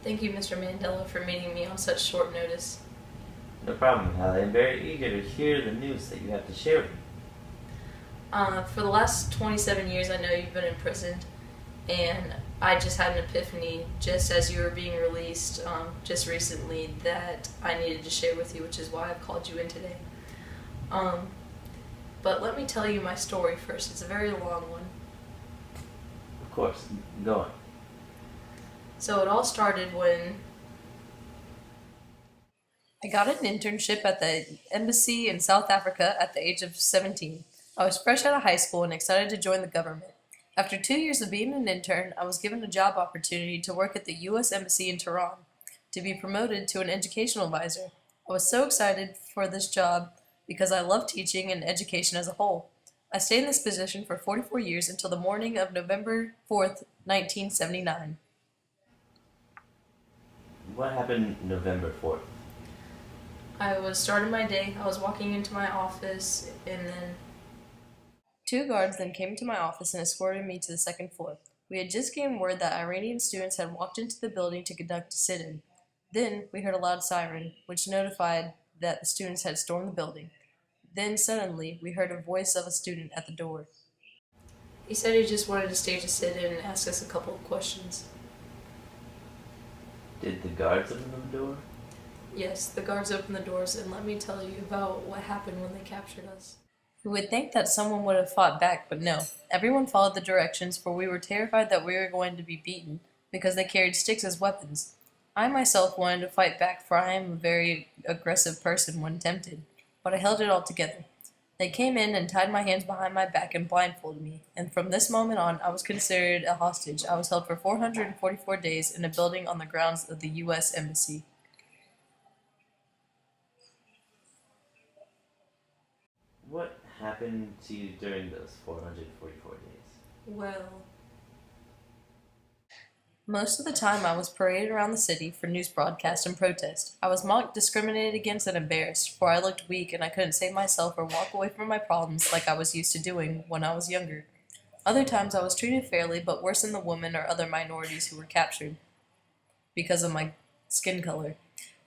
Thank you, Mr. Mandela, for meeting me on such short notice. No problem, Hally. I'm very eager to hear the news that you have to share with me. For the last 27 years, I know you've been imprisoned, and I just had an epiphany just as you were being released just recently that I needed to share with you, which is why I've called you in today. But let me tell you my story first. It's a very long one. Of course, go on. So it all started when I got an internship at the embassy in South Africa at the age of 17. I was fresh out of high school and excited to join the government. After 2 years of being an intern, I was given a job opportunity to work at the U.S. Embassy in Tehran, to be promoted to an educational advisor. I was so excited for this job because I love teaching and education as a whole. I stayed in this position for 44 years until the morning of November 4th, 1979. What happened November 4th? I was starting my day, I was walking into my office, and then two guards then came to my office and escorted me to the second floor. We had just gained word that Iranian students had walked into the building to conduct a sit-in. Then we heard a loud siren, which notified that the students had stormed the building. Then suddenly we heard a voice of a student at the door. He said he just wanted to stage a sit-in and ask us a couple of questions. Did the guards open the door? Yes, the guards opened the doors, and let me tell you about what happened when they captured us. We would think that someone would have fought back, but no. Everyone followed the directions, for we were terrified that we were going to be beaten, because they carried sticks as weapons. I myself wanted to fight back, for I am a very aggressive person when tempted, but I held it all together. They came in and tied my hands behind my back and blindfolded me, and from this moment on I was considered a hostage. I was held for 444 days in a building on the grounds of the U.S. Embassy. What happened to you during those 444 days? Well, most of the time I was paraded around the city for news broadcast and protest. I was mocked, discriminated against, and embarrassed, for I looked weak and I couldn't save myself or walk away from my problems like I was used to doing when I was younger. Other times I was treated fairly, but worse than the women or other minorities who were captured because of my skin color.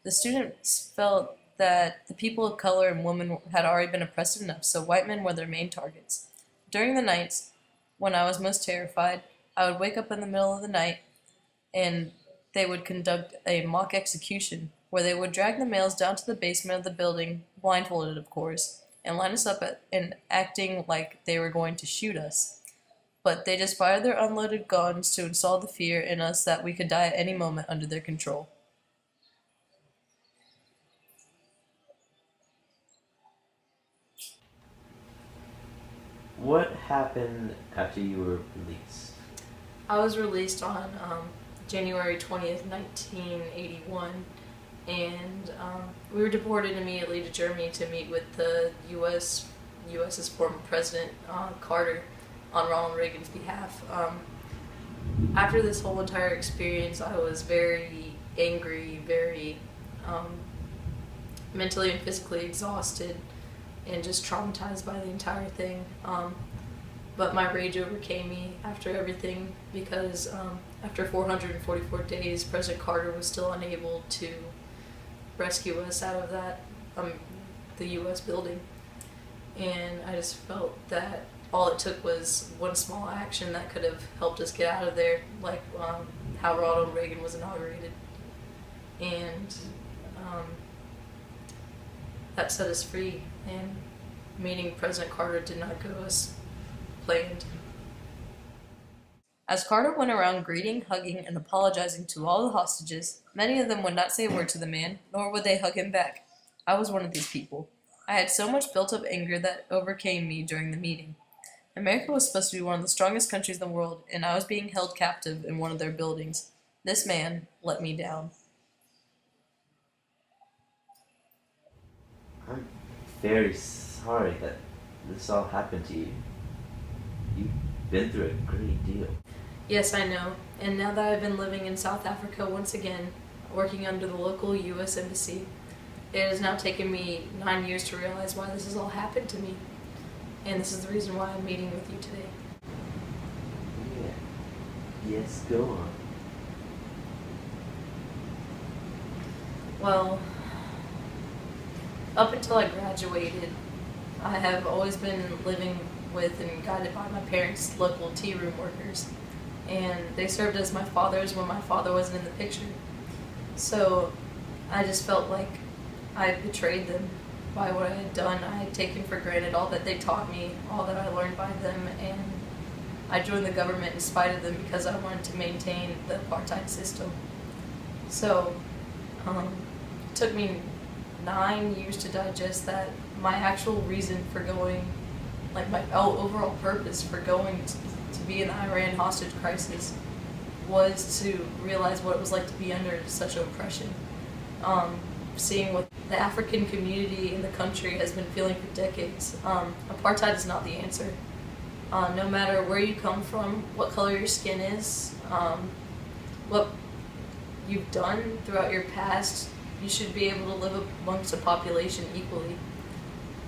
The students felt that the people of color and women had already been oppressed enough, so white men were their main targets. During the nights, when I was most terrified, I would wake up in the middle of the night and they would conduct a mock execution, where they would drag the males down to the basement of the building, blindfolded of course, and line us up and acting like they were going to shoot us. But they just fired their unloaded guns to install the fear in us that we could die at any moment under their control. What happened after you were released? I was released on January 20th, 1981, and we were deported immediately to Germany to meet with the U.S.'s former president, Carter, on Ronald Reagan's behalf. After this whole entire experience, I was very angry, very mentally and physically exhausted, and just traumatized by the entire thing. But my rage overcame me after everything because after 444 days, President Carter was still unable to rescue us out of that, the U.S. building. And I just felt that all it took was one small action that could have helped us get out of there, like how Ronald Reagan was inaugurated. And that set us free, and meeting President Carter did not go as planned. As Carter went around greeting, hugging, and apologizing to all the hostages, many of them would not say a word to the man, nor would they hug him back. I was one of these people. I had so much built-up anger that overcame me during the meeting. America was supposed to be one of the strongest countries in the world, and I was being held captive in one of their buildings. This man let me down. I'm very sorry that this all happened to you. You've been through a great deal. Yes, I know. And now that I've been living in South Africa once again, working under the local U.S. Embassy, it has now taken me 9 years to realize why this has all happened to me. And this is the reason why I'm meeting with you today. Yeah. Yes, go on. Well, up until I graduated, I have always been living with and guided by my parents' local tea room workers, and they served as my fathers when my father wasn't in the picture. So I just felt like I betrayed them by what I had done. I had taken for granted all that they taught me, all that I learned by them, and I joined the government in spite of them because I wanted to maintain the apartheid system. So it took me 9 years to digest that. My actual reason for going, like my overall purpose for going to be in the Iran hostage crisis, was to realize what it was like to be under such oppression. Seeing what the African community in the country has been feeling for decades. Apartheid is not the answer. No matter where you come from, what color your skin is, what you've done throughout your past, you should be able to live amongst a population equally.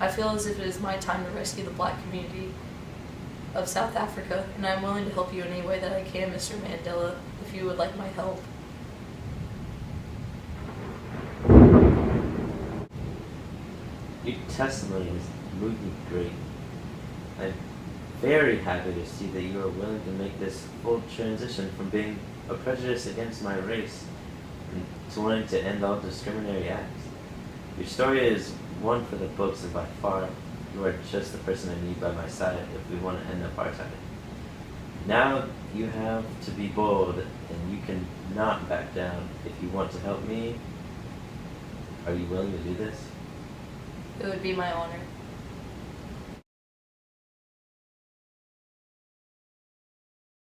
I feel as if it is my time to rescue the black community of South Africa, and I'm willing to help you in any way that I can, Mr. Mandela, if you would like my help. Your testimony has moved me great. I'm very happy to see that you are willing to make this full transition from being a prejudice against my race and to wanting to end all discriminatory acts. Your story is one for the books, and by far, you are just the person I need by my side if we want to end apartheid. Now you have to be bold, and you can not back down. If you want to help me, are you willing to do this? It would be my honor.